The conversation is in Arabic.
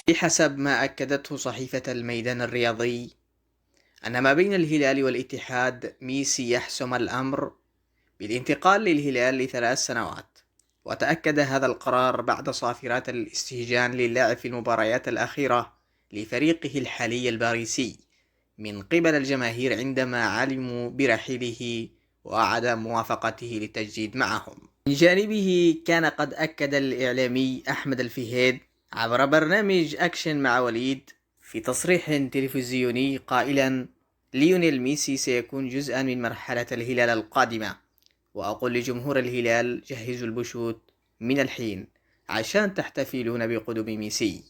بحسب ما أكدته صحيفة الميدان الرياضي أن ما بين الهلال والاتحاد ميسي يحسم الأمر بالانتقال للهلال ل3 سنوات، وتأكد هذا القرار بعد صافرات الاستهجان للعب في المباريات الأخيرة لفريقه الحالي الباريسي من قبل الجماهير عندما علموا برحيله وعدم موافقته للتجديد معهم. من جانبه كان قد أكد الإعلامي أحمد الفهيد عبر برنامج أكشن مع وليد في تصريح تلفزيوني قائلا: ليونيل ميسي سيكون جزءا من مرحلة الهلال القادمة، وأقول لجمهور الهلال: جهزوا البشوت من الحين عشان تحتفلون بقدوم ميسي.